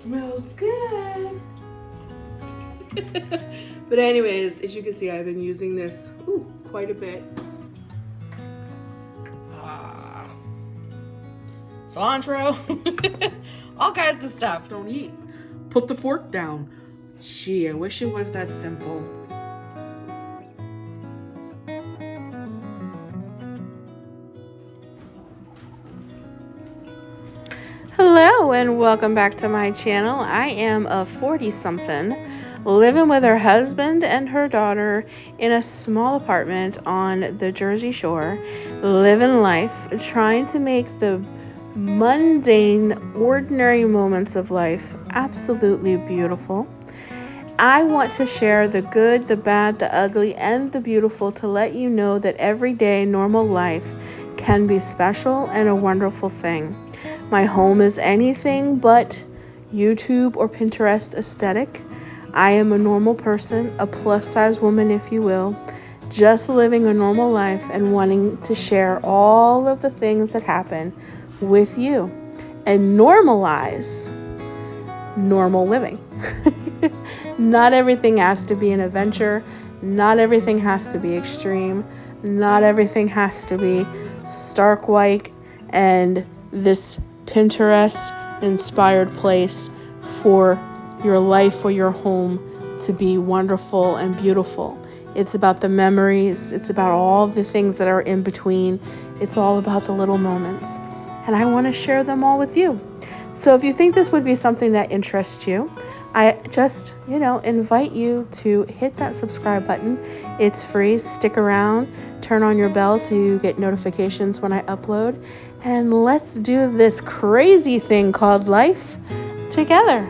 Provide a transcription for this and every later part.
Smells good. But anyways, as you can see, I've been using this quite a bit. Cilantro. All kinds of stuff. Don't eat. Put the fork down. Gee, I wish it was that simple. Hello and welcome back to my channel. I am a 40-something living with her husband and her daughter in a small apartment on the Jersey Shore, living life, trying to make the mundane, ordinary moments of life absolutely beautiful. I want to share the good, the bad, the ugly, and the beautiful to let you know that everyday normal life can be special and a wonderful thing. My home is anything but YouTube or Pinterest aesthetic. I am a normal person, a plus-size woman, if you will, just living a normal life and wanting to share all of the things that happen with you and normalize normal living. Not everything has to be an adventure. Not everything has to be extreme. Not everything has to be stark white and this Pinterest-inspired place for your life or your home to be wonderful and beautiful. It's about the memories. It's about all the things that are in between. It's all about the little moments. And I want to share them all with you. So if you think this would be something that interests you, I just, invite you to hit that subscribe button. It's free. Stick around. Turn on your bell so you get notifications when I upload. And let's do this crazy thing called life together.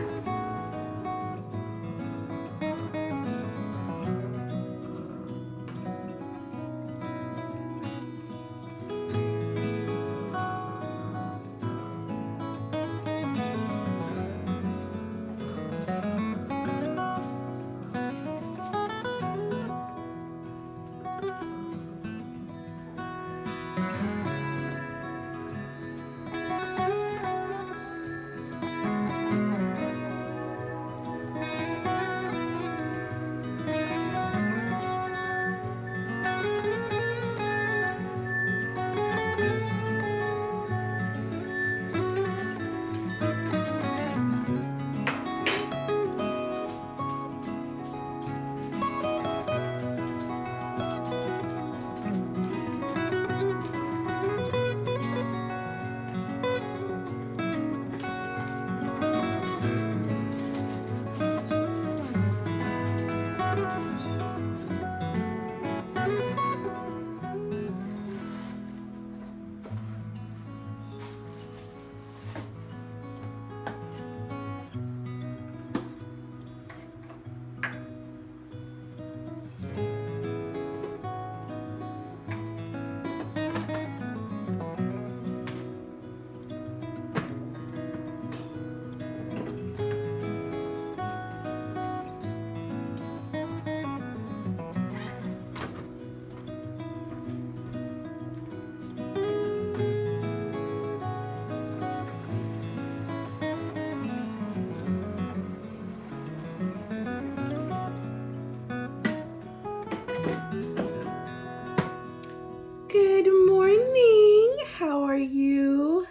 Good morning. How are you?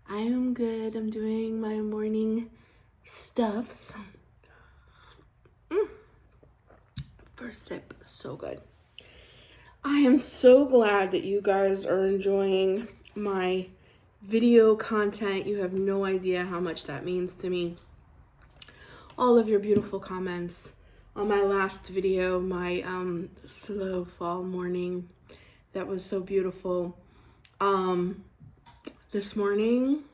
I am good. I'm doing my morning stuffs. First sip, so good. I am so glad that you guys are enjoying my video content. You have no idea how much that means to me. All of your beautiful comments on my last video, my slow fall morning. That was so beautiful. This morning,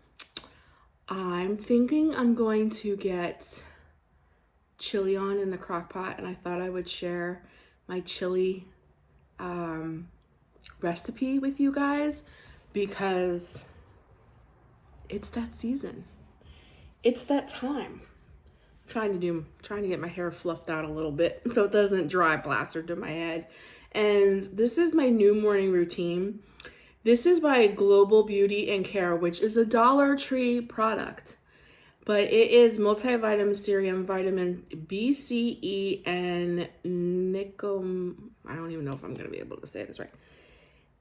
I'm thinking I'm going to get chili on in the crock pot, and I thought I would share my chili recipe with you guys because it's that season. It's that time. Trying to get my hair fluffed out a little bit so it doesn't dry plaster to my head. And this is my new morning routine. This is by Global Beauty and Care, which is a Dollar Tree product. But it is multivitamin serum, vitamin B, C, E, and I don't even know if I'm going to be able to say this right.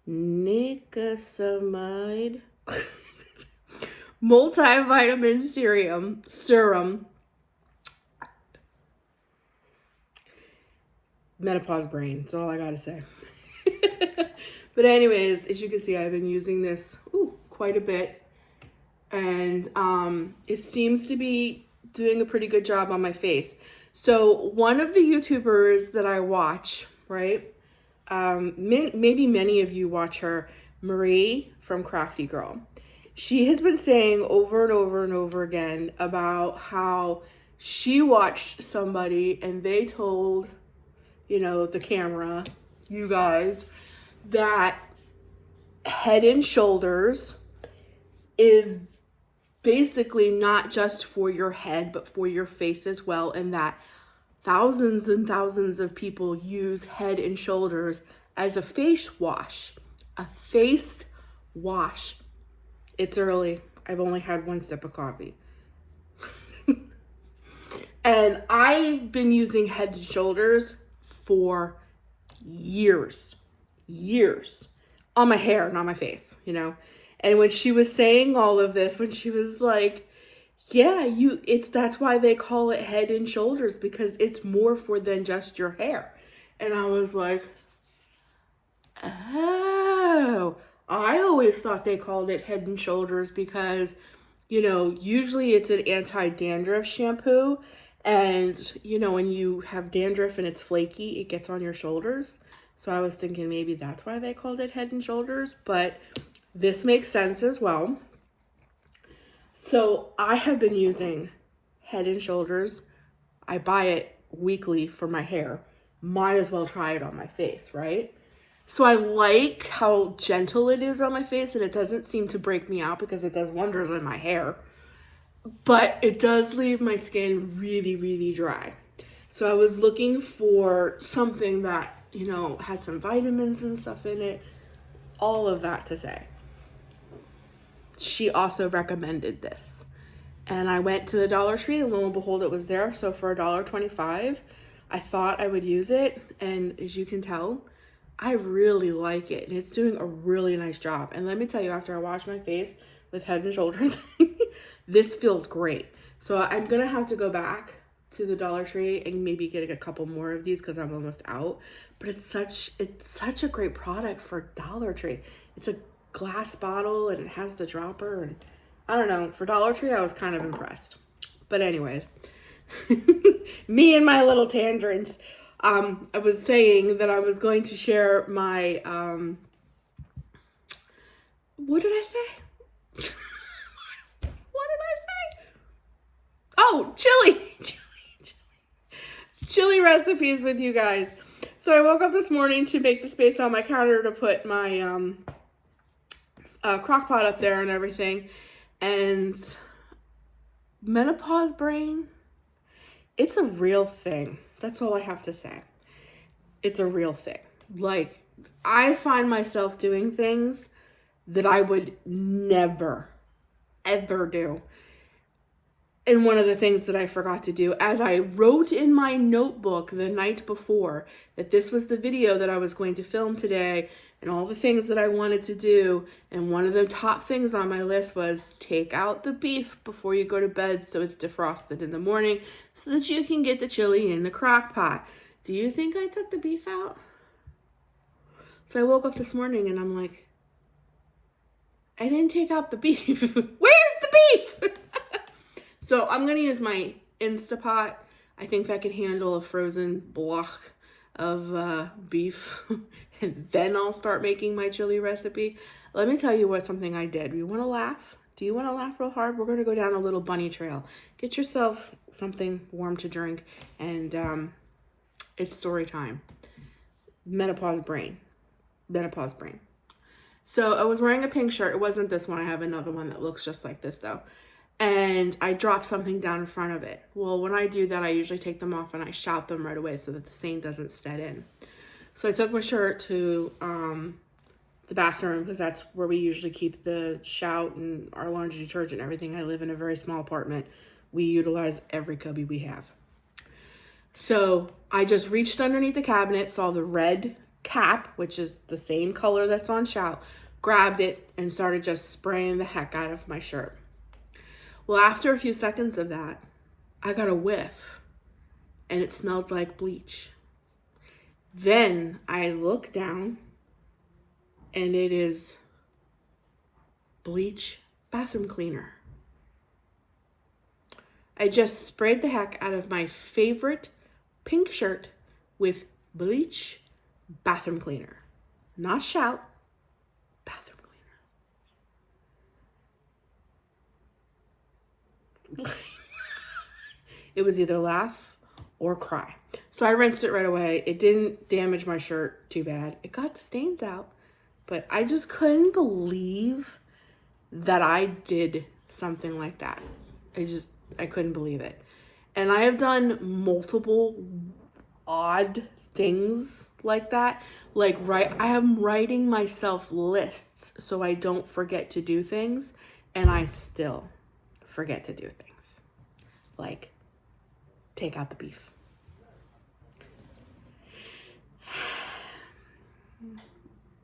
Nicosamide. Multivitamin serum. Menopause brain. That's all I got to say. But anyways, as you can see, I've been using this quite a bit. And it seems to be doing a pretty good job on my face. So one of the YouTubers that I watch, right? Maybe many of you watch her, Marie from Crafty Girl. She has been saying over and over and over again about how she watched somebody and they told, the camera, you guys, that Head and Shoulders is basically not just for your head, but for your face as well. And that thousands and thousands of people use Head and Shoulders as a face wash. A face wash. It's early. I've only had one sip of coffee. And I've been using Head and Shoulders for years on my hair, not my face, And when she was saying all of this, when she was like, yeah, that's why they call it Head and Shoulders, because it's more for than just your hair. And I was like, oh, I always thought they called it Head and Shoulders because, usually it's an anti-dandruff shampoo. And, when you have dandruff and it's flaky, it gets on your shoulders. So I was thinking maybe that's why they called it Head and Shoulders, but this makes sense as well. So I have been using Head and Shoulders. I buy it weekly for my hair. Might as well try it on my face, right? So I like how gentle it is on my face, and it doesn't seem to break me out because it does wonders on my hair. But it does leave my skin really, really dry. So I was looking for something that, had some vitamins and stuff in it. All of that to say. She also recommended this. And I went to the Dollar Tree and lo and behold, it was there. So for $1.25, I thought I would use it. And as you can tell, I really like it. And it's doing a really nice job. And let me tell you, after I wash my face with Head and Shoulders, this feels great. So I'm going to have to go back to the Dollar Tree and maybe get a couple more of these because I'm almost out. But it's such a great product for Dollar Tree. It's a glass bottle and it has the dropper, and I don't know, for Dollar Tree I was kind of impressed. But anyways, me and my little tangents. I was saying that I was going to share my what did I say? What did I say? Oh, chili recipes with you guys. So I woke up this morning to make the space on my counter to put my crock pot up there and everything. And menopause brain, it's a real thing. That's all I have to say. It's a real thing. Like, I find myself doing things that I would never, ever do. And one of the things that I forgot to do, as I wrote in my notebook the night before that this was the video that I was going to film today and all the things that I wanted to do, and one of the top things on my list was take out the beef before you go to bed so it's defrosted in the morning so that you can get the chili in the crock pot. Do you think I took the beef out? So I woke up this morning and I'm like, I didn't take out the beef. Where's the beef? So I'm going to use my Instapot. I think that could handle a frozen block of beef. And then I'll start making my chili recipe. Let me tell you something I did. You want to laugh? Do you want to laugh real hard? We're going to go down a little bunny trail. Get yourself something warm to drink. And it's story time. Menopause brain. So I was wearing a pink shirt. It wasn't this one. I have another one that looks just like this though. And I dropped something down in front of it. Well, when I do that, I usually take them off and I shout them right away so that the stain doesn't set in. So I took my shirt to the bathroom, because that's where we usually keep the shout and our laundry detergent and everything. I live in a very small apartment. We utilize every cubby we have. So I just reached underneath the cabinet, saw the red cap, which is the same color that's on shout, grabbed it and started just spraying the heck out of my shirt. Well, after a few seconds of that, I got a whiff and it smelled like bleach. Then I look down and it is bleach bathroom cleaner. I just sprayed the heck out of my favorite pink shirt with bleach bathroom cleaner. Not shout, bathroom cleaner. It was either laugh or cry. So I rinsed it right away. It didn't damage my shirt too bad. It got the stains out, but I just couldn't believe that I did something like that. I couldn't believe it. And I have done multiple odd things like that. Like, I am writing myself lists so I don't forget to do things, and I still forget to do things. Like, take out the beef.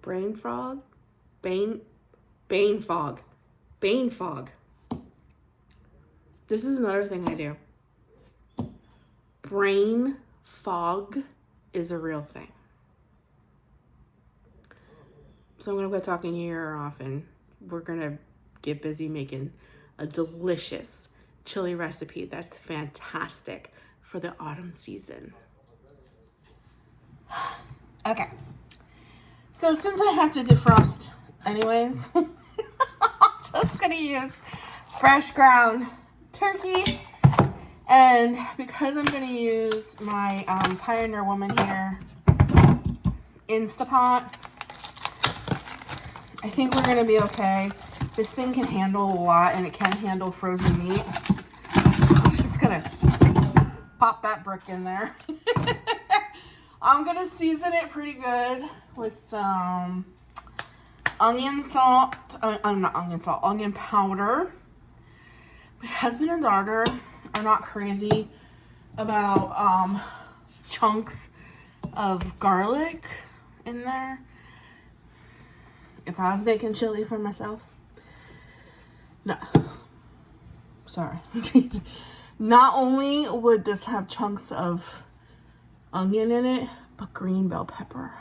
Brain fog? Bane fog. Bane fog. This is another thing I do. Brain fog is a real thing. So I'm going to quit talking your ear off and we're going to get busy making a delicious chili recipe that's fantastic for the autumn season. Okay. So since I have to defrost anyways, I'm just going to use fresh ground turkey. And because I'm going to use my Pioneer Woman here Instapot, I think we're going to be okay. This thing can handle a lot, and it can handle frozen meat. So I'm just going to pop that brick in there. I'm going to season it pretty good with some onion powder. My husband and daughter are not crazy about chunks of garlic in there. If I was making chili for myself, no, sorry. Not only would this have chunks of onion in it, but green bell pepper.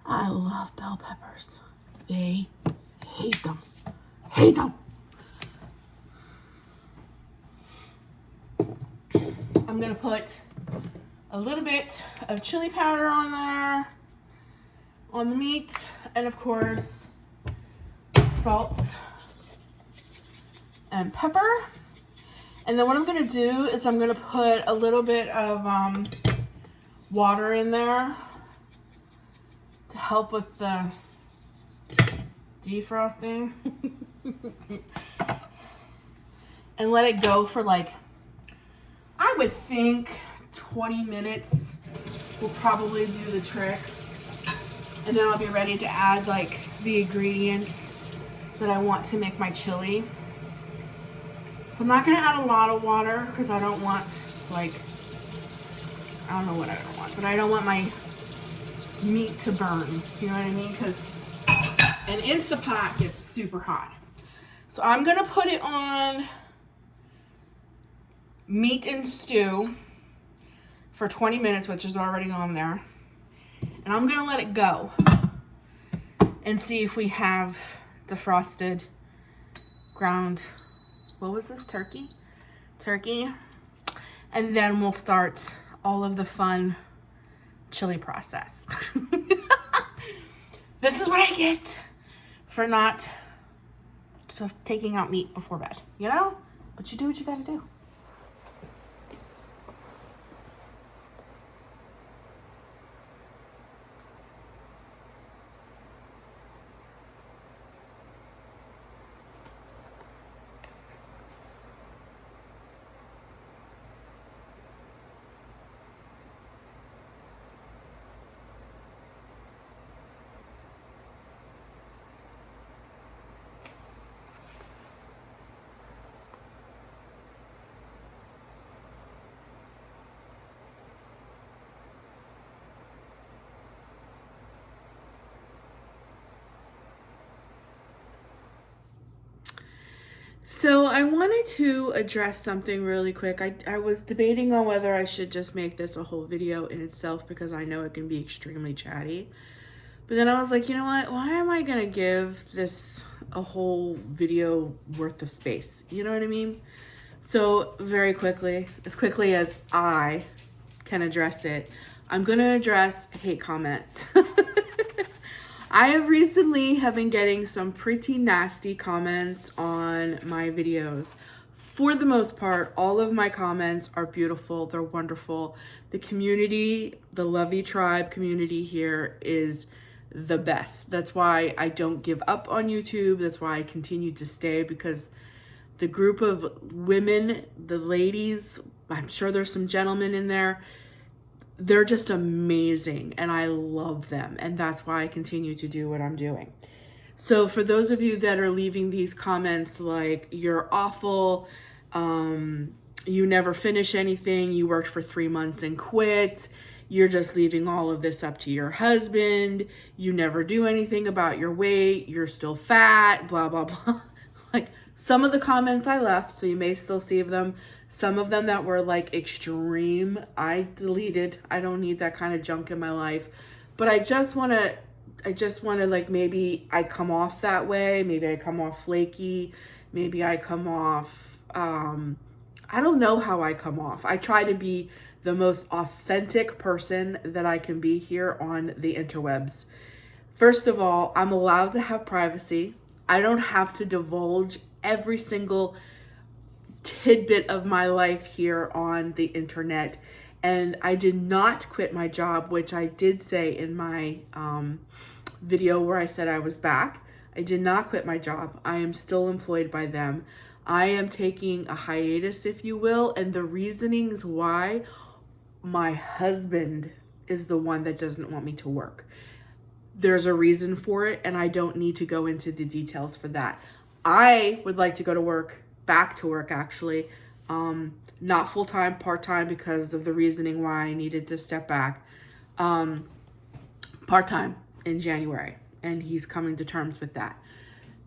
I love bell peppers. They hate them. Hate them. I'm going to put a little bit of chili powder on there, on the meat, and of course, salt and pepper. And then what I'm going to do is I'm going to put a little bit of water in there to help with the defrosting. And let it go for like, I would think 20 minutes will probably do the trick. And then I'll be ready to add like the ingredients that I want to make my chili. So I'm not going to add a lot of water because I don't want like, I don't know what I don't want, but I don't want my meat to burn. You know what I mean? Because an Instapot gets super hot. So I'm going to put it on meat and stew for 20 minutes, which is already on there. And I'm going to let it go and see if we have defrosted ground, what was this, turkey? And then we'll start all of the fun chili process. This is what I get for not taking out meat before bed, you know? But you do what you gotta do. So I wanted to address something really quick. I was debating on whether I should just make this a whole video in itself because I know it can be extremely chatty. But then I was like, you know what? Why am I going to give this a whole video worth of space? You know what I mean? So very quickly, as quickly as I can address it, I'm going to address hate comments. I have recently been getting some pretty nasty comments on my videos. For the most part, all of my comments are beautiful. They're wonderful. The community, the LOVIE tribe community here is the best. That's why I don't give up on YouTube. That's why I continue to stay, because the group of women, the ladies, I'm sure there's some gentlemen in there, they're just amazing and I love them. And that's why I continue to do what I'm doing. So for those of you that are leaving these comments like, you're awful, you never finish anything, you worked for 3 months and quit, you're just leaving all of this up to your husband, you never do anything about your weight, you're still fat, blah, blah, blah. Like, some of the comments I left, so you may still see them. Some of them that were like extreme, I deleted. I don't need that kind of junk in my life. But I just want to like, maybe I come off that way. Maybe I come off flaky. Maybe I come off, I don't know how I come off. I try to be the most authentic person that I can be here on the interwebs. First of all, I'm allowed to have privacy. I don't have to divulge every single tidbit of my life here on the internet. And I did not quit my job, which I did say in my video where I said I was back. I did not quit my job. I am still employed by them. I am taking a hiatus, if you will, and the reasonings why, my husband is the one that doesn't want me to work. There's a reason for it, and I don't need to go into the details for that. I would like to go to work, back to work actually, not full-time, part-time, because of the reasoning why I needed to step back, part-time in January, and he's coming to terms with that.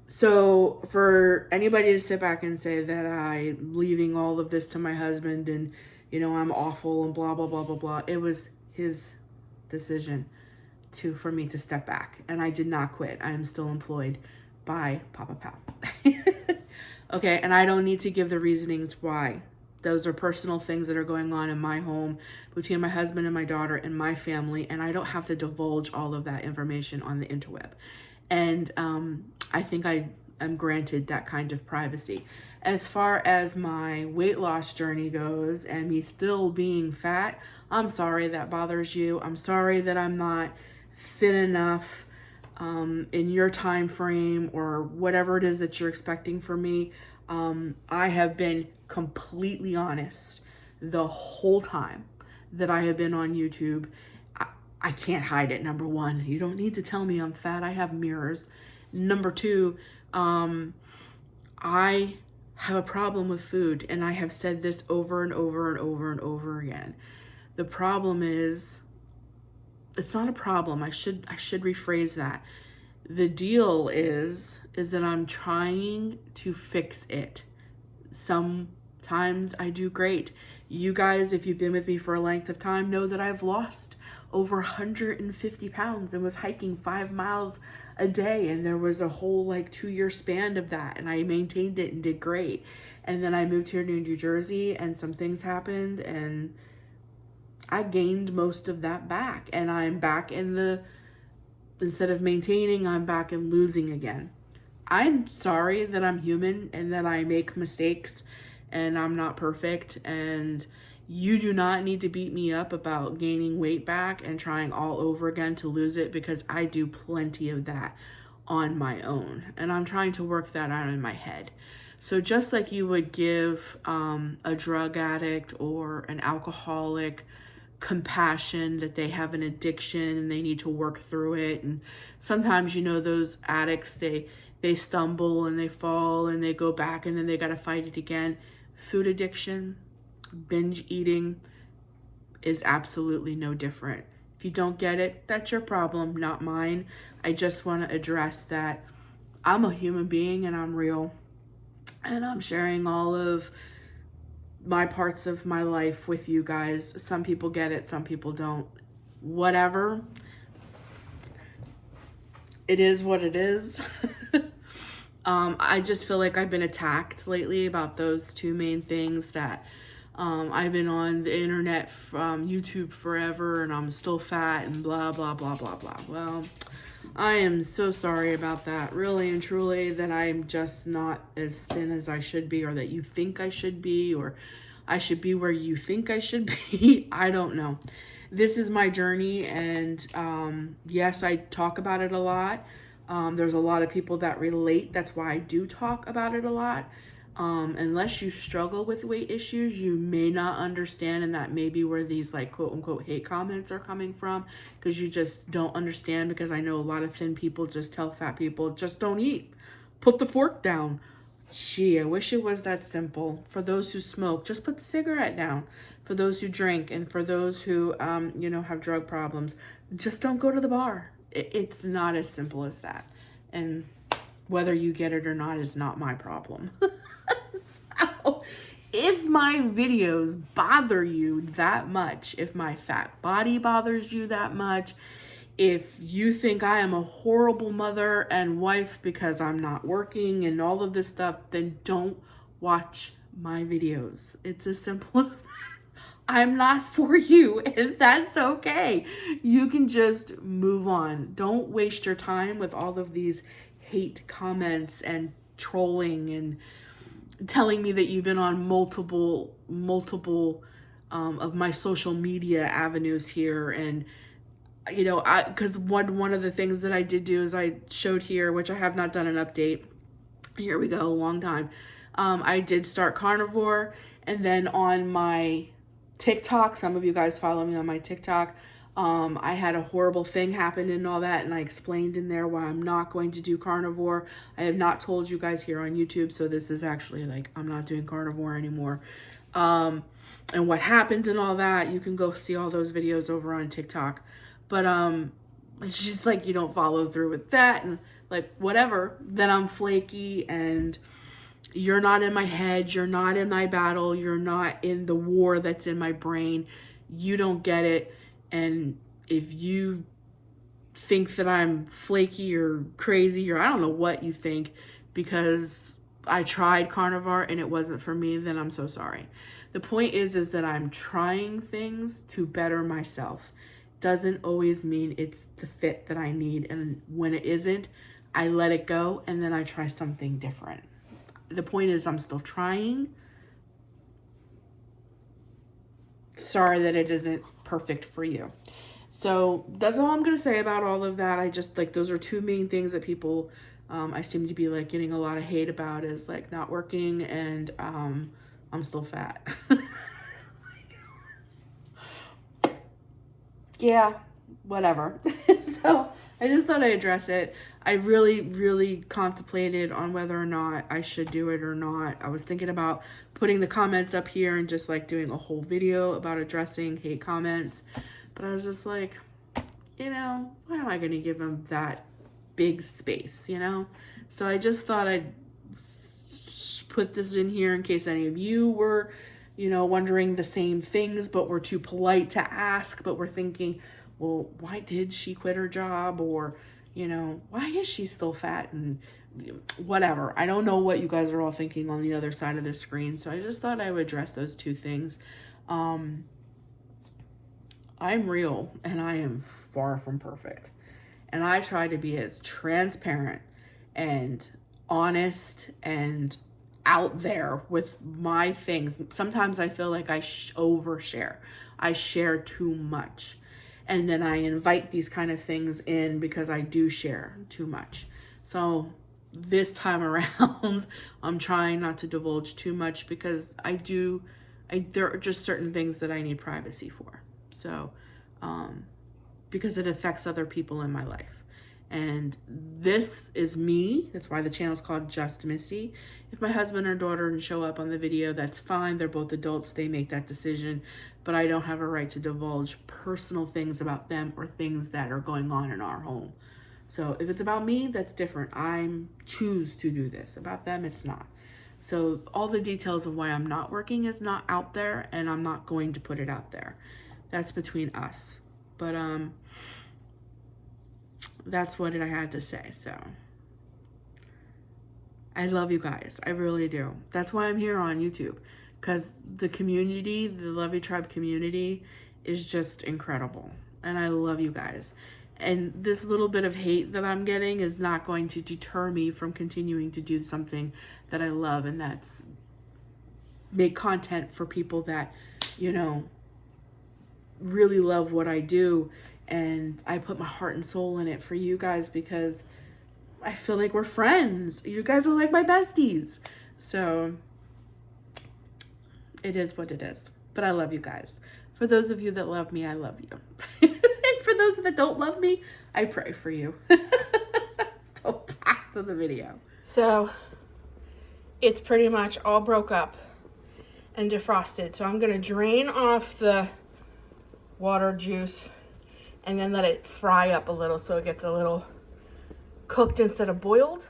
So for anybody to sit back and say that I'm leaving all of this to my husband and, you know, I'm awful and blah, blah, blah, blah, blah, it was his decision for me to step back, and I did not quit. I am still employed by Papa Pal. Okay, and I don't need to give the reasonings why. Those are personal things that are going on in my home between my husband and my daughter and my family, and I don't have to divulge all of that information on the interweb. And I think I am granted that kind of privacy. As far as my weight loss journey goes and me still being fat, I'm sorry that bothers you. I'm sorry that I'm not fit enough in your time frame or whatever it is that you're expecting from me. I have been completely honest the whole time that I have been on YouTube. I can't hide it. Number one, you don't need to tell me I'm fat. I have mirrors. Number two, I have a problem with food, and I have said this over and over and over and over again. The problem is, it's not a problem. I should rephrase that. The deal is that I'm trying to fix it. Sometimes I do great. You guys, if you've been with me for a length of time, know that I've lost over 150 pounds and was hiking 5 miles a day. And there was a whole 2-year span of that. And I maintained it and did great. And then I moved here to New Jersey and some things happened and I gained most of that back. And I'm back instead of maintaining, I'm back in losing again. I'm sorry that I'm human and that I make mistakes and I'm not perfect, and you do not need to beat me up about gaining weight back and trying all over again to lose it, because I do plenty of that on my own and I'm trying to work that out in my head. So just like you would give a drug addict or an alcoholic compassion that they have an addiction and they need to work through it, and sometimes those addicts, they stumble and they fall and they go back and then they got to fight it again. Food addiction, binge eating is absolutely no different. If you don't get it, that's your problem, not mine. I just want to address that I'm a human being and I'm real. and I'm sharing all of my parts of my life with you guys. Some people get it, some people don't. Whatever. It is what it is. I just feel like I've been attacked lately about those two main things, that I've been on the internet from YouTube forever and I'm still fat and blah, blah, blah, blah, blah. Well, I am so sorry about that, really and truly, that I'm just not as thin as I should be, or that you think I should be, or I should be where you think I should be. I don't know. This is my journey, and yes, I talk about it a lot. There's a lot of people that relate. That's why I do talk about it a lot. Unless you struggle with weight issues, you may not understand, and that may be where these like quote unquote hate comments are coming from, because you just don't understand. Because I know a lot of thin people just tell fat people, just don't eat, put the fork down. Gee, I wish it was that simple. For those who smoke, just put the cigarette down. For those who drink, and for those who have drug problems, just don't go to the bar. It's not as simple as that. And whether you get it or not is not my problem. So, if my videos bother you that much, if my fat body bothers you that much, if you think I am a horrible mother and wife because I'm not working and all of this stuff, then don't watch my videos. It's as simple as that. I'm not for you, and that's okay. You can just move on. Don't waste your time with all of these hate comments and trolling and telling me that you've been on multiple of my social media avenues here. And because one of the things that I did do is I showed here, which I have not done an update. Here we go, a long time. I did start carnivore, and then on my TikTok, some of you guys follow me on my TikTok, I had a horrible thing happen and all that, and I explained in there why I'm not going to do carnivore. I have not told you guys here on YouTube, so this is actually like, I'm not doing carnivore anymore. And what happened and all that, you can go see all those videos over on TikTok. But it's just like, you don't follow through with that, and like whatever, then I'm flaky, and you're not in my head, you're not in my battle, you're not in the war that's in my brain. You don't get it. And if you think that I'm flaky or crazy, or I don't know what you think, because I tried carnivore and it wasn't for me, then I'm so sorry. The point is that I'm trying things to better myself. Doesn't always mean it's the fit that I need. And when it isn't, I let it go and then I try something different. The point is, I'm still trying. Sorry that it isn't perfect for you. So that's all I'm going to say about all of that. I just like, those are two main things that people, I seem to be like getting a lot of hate about, is like not working and I'm still fat. Yeah, whatever. So I just thought I'd address it. I really, really contemplated on whether or not I should do it or not. I was thinking about putting the comments up here and just like doing a whole video about addressing hate comments. But I was just like, why am I going to give them that big space, So I just thought I'd put this in here in case any of you were, wondering the same things, but were too polite to ask, but were thinking, well, why did she quit her job? Or, why is she still fat? And whatever. I don't know what you guys are all thinking on the other side of the screen. So I just thought I would address those two things. I'm real and I am far from perfect. And I try to be as transparent and honest and out there with my things. Sometimes I feel like I overshare. I share too much. And then I invite these kind of things in because I do share too much. So this time around, I'm trying not to divulge too much because there are just certain things that I need privacy for. So, because it affects other people in my life. And this is me. That's why the channel is called Just Missy. If my husband or daughter didn't show up on the video, that's fine. They're both adults. They make that decision. But I don't have a right to divulge personal things about them or things that are going on in our home. So if it's about me, that's different. I choose to do this. About them, it's not. So all the details of why I'm not working is not out there, and I'm not going to put it out there. That's between us. But that's what I had to say. So I love you guys. I really do. That's why I'm here on YouTube, because the community, the Lovey Tribe community, is just incredible. And I love you guys. And this little bit of hate that I'm getting is not going to deter me from continuing to do something that I love, and that's make content for people that, you know, really love what I do. And I put my heart and soul in it for you guys because I feel like we're friends. You guys are like my besties. So it is what it is. But I love you guys. For those of you that love me, I love you. And for those that don't love me, I pray for you. Let's go back to the video. So it's pretty much all broke up and defrosted. So I'm going to drain off the water juice and then let it fry up a little so it gets a little cooked instead of boiled.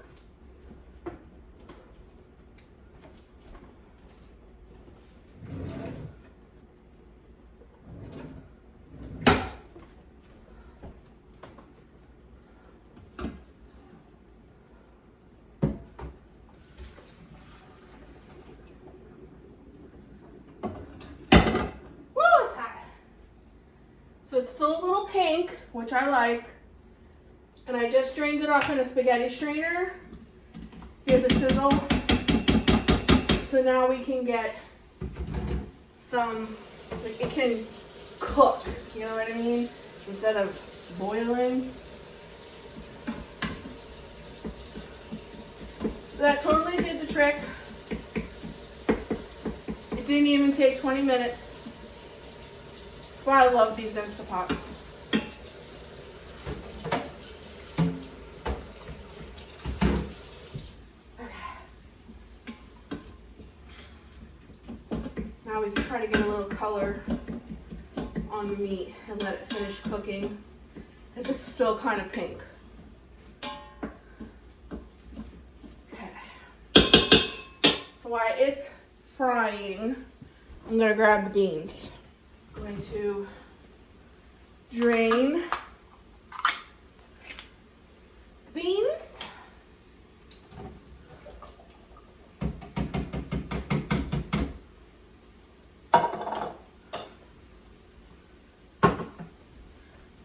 So it's still a little pink, which I like. And I just drained it off in a spaghetti strainer. Hear the sizzle. So now we can get some, like it can cook, you know what I mean? Instead of boiling. So that totally did the trick. It didn't even take 20 minutes. That's why I love these Instapots. Now we can try to get a little color on the meat and let it finish cooking because it's still kind of pink. Okay. So while it's frying, I'm going to grab the beans. I'm going to drain the beans.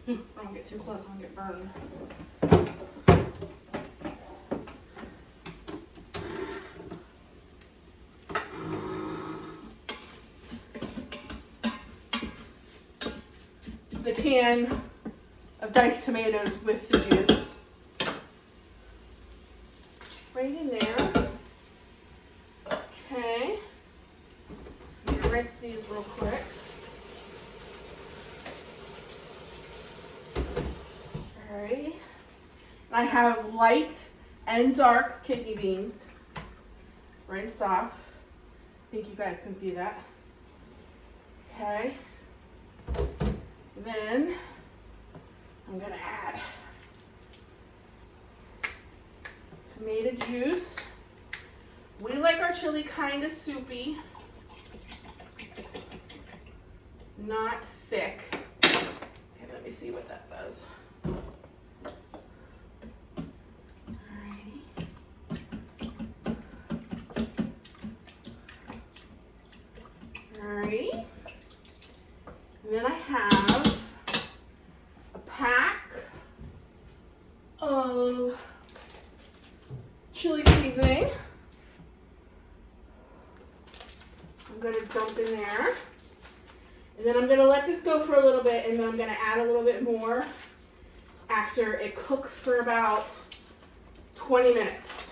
Don't get too close, I'll get burned. The can of diced tomatoes with the juice. Right in there. Okay. I'm gonna rinse these real quick. Alrighty. I have light and dark kidney beans rinsed off. I think you guys can see that. Okay. Then I'm gonna add tomato juice. We like our chili kind of soupy, not thick. Okay, let me see what that does. Alrighty. And then I have a pack of chili seasoning. I'm going to dump in there. And then I'm going to let this go for a little bit, and then I'm going to add a little bit more after it cooks for about 20 minutes.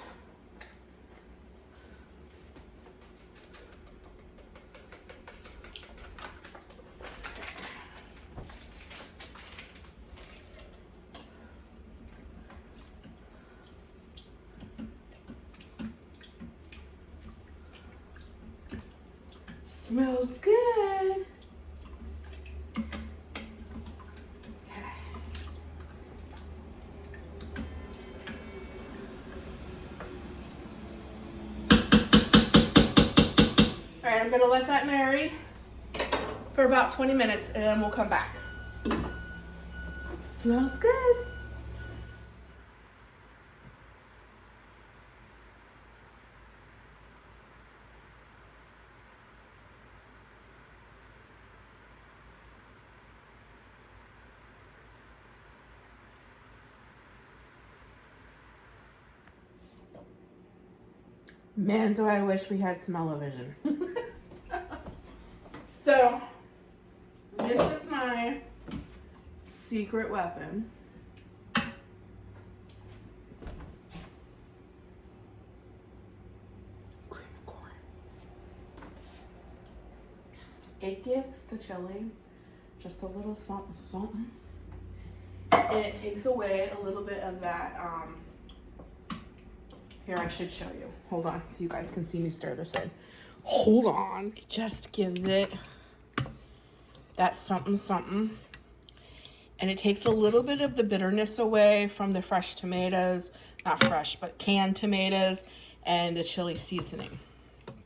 Smells good. Okay. gonna let that marry for about 20 minutes and then we'll come back. Smells good. Man, do I wish we had smell-o-vision. So, this is my secret weapon. Cream corn. It gives the chili just a little something, something. And it takes away a little bit of that, here, I should show you. Hold on, so you guys can see me stir this in. Hold on. It just gives it that something, something. And it takes a little bit of the bitterness away from the fresh tomatoes. Not fresh, but canned tomatoes and the chili seasoning.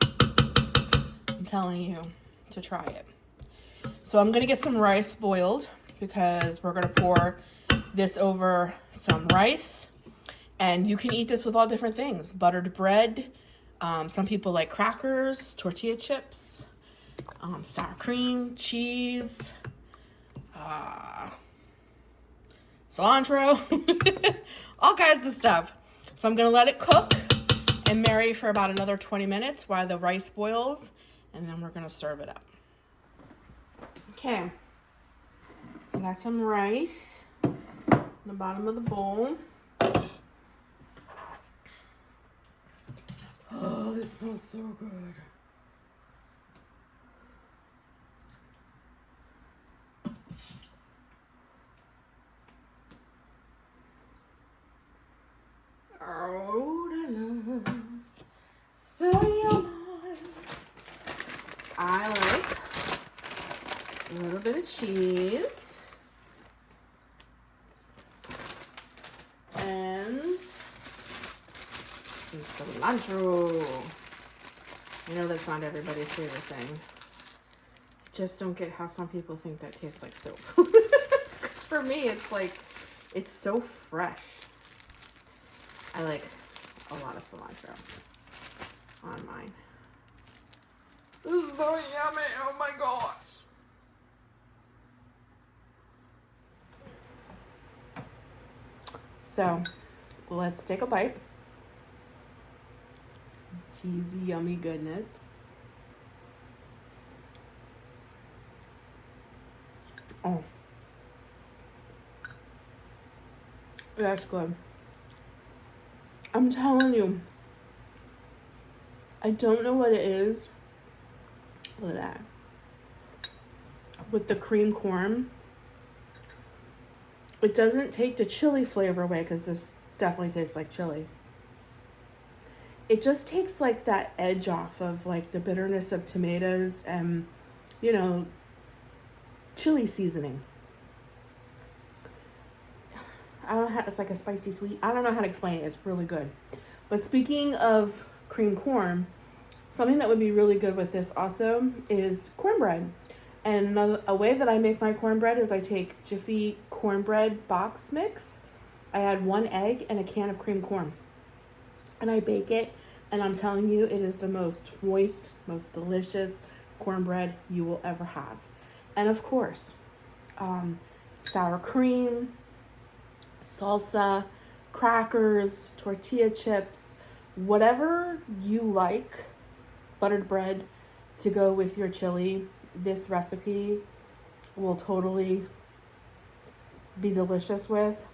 I'm telling you to try it. So I'm going to get some rice boiled because we're going to pour this over some rice. And you can eat this with all different things. Buttered bread. Some people like crackers, tortilla chips, sour cream, cheese, cilantro, all kinds of stuff. So I'm going to let it cook and marry for about another 20 minutes while the rice boils. And then we're going to serve it up. Okay. So I got some rice in the bottom of the bowl. Oh, this smells so good. Oh, that looks so yummy. I like a little bit of cheese and some cilantro. I know that's not everybody's favorite thing. Just don't get how some people think that tastes like soap. Because for me, it's like, it's so fresh. I like a lot of cilantro on mine. This is so yummy. Oh my gosh. So let's take a bite. Cheesy, yummy goodness. Oh, that's good. I'm telling you, I don't know what it is. Look at that. With the cream corn, it doesn't take the chili flavor away because this definitely tastes like chili. It just takes like that edge off of like the bitterness of tomatoes and, you know, chili seasoning. I don't know how, it's like a spicy sweet. I don't know how to explain it. It's really good. But speaking of cream corn, something that would be really good with this also is cornbread. And a way that I make my cornbread is I take Jiffy cornbread box mix. I add 1 egg and a can of cream corn. And I bake it, and I'm telling you, it is the most moist, most delicious cornbread you will ever have. And of course, sour cream, salsa, crackers, tortilla chips, whatever you like, buttered bread to go with your chili. This recipe will totally be delicious with.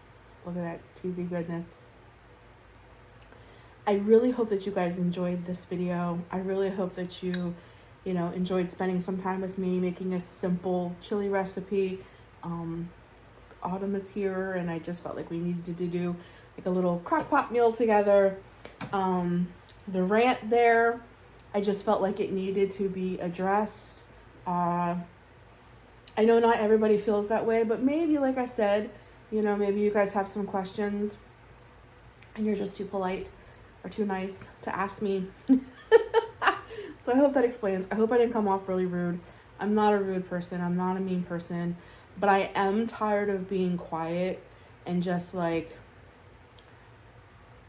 Look at that cheesy goodness. I really hope that you guys enjoyed this video. I really hope that you enjoyed spending some time with me making a simple chili recipe. Autumn is here and I just felt like we needed to do like a little crock pot meal together. The rant there, I just felt like it needed to be addressed. I know not everybody feels that way, but maybe, like I said, maybe you guys have some questions and you're just too polite or too nice to ask me. So I hope that explains. I hope I didn't come off really rude. I'm not a rude person. I'm not a mean person. But I am tired of being quiet and just like,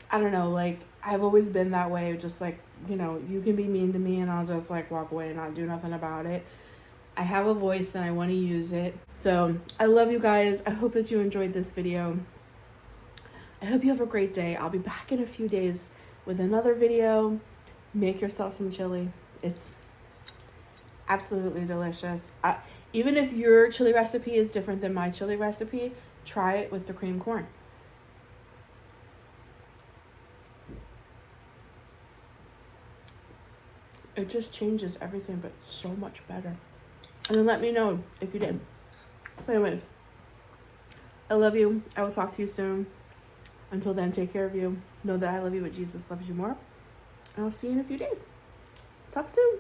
I don't know, like I've always been that way. Just like, you know, you can be mean to me and I'll just like walk away and not do nothing about it. I have a voice and I want to use it. So I love you guys. I hope that you enjoyed this video. I hope you have a great day. I'll be back in a few days with another video. Make yourself some chili. It's absolutely delicious. Even if your chili recipe is different than my chili recipe, try it with the cream corn. It just changes everything, but it's so much better. And then let me know if you did. But anyways, I love you. I will talk to you soon. Until then, take care of you. Know that I love you, but Jesus loves you more. And I'll see you in a few days. Talk soon.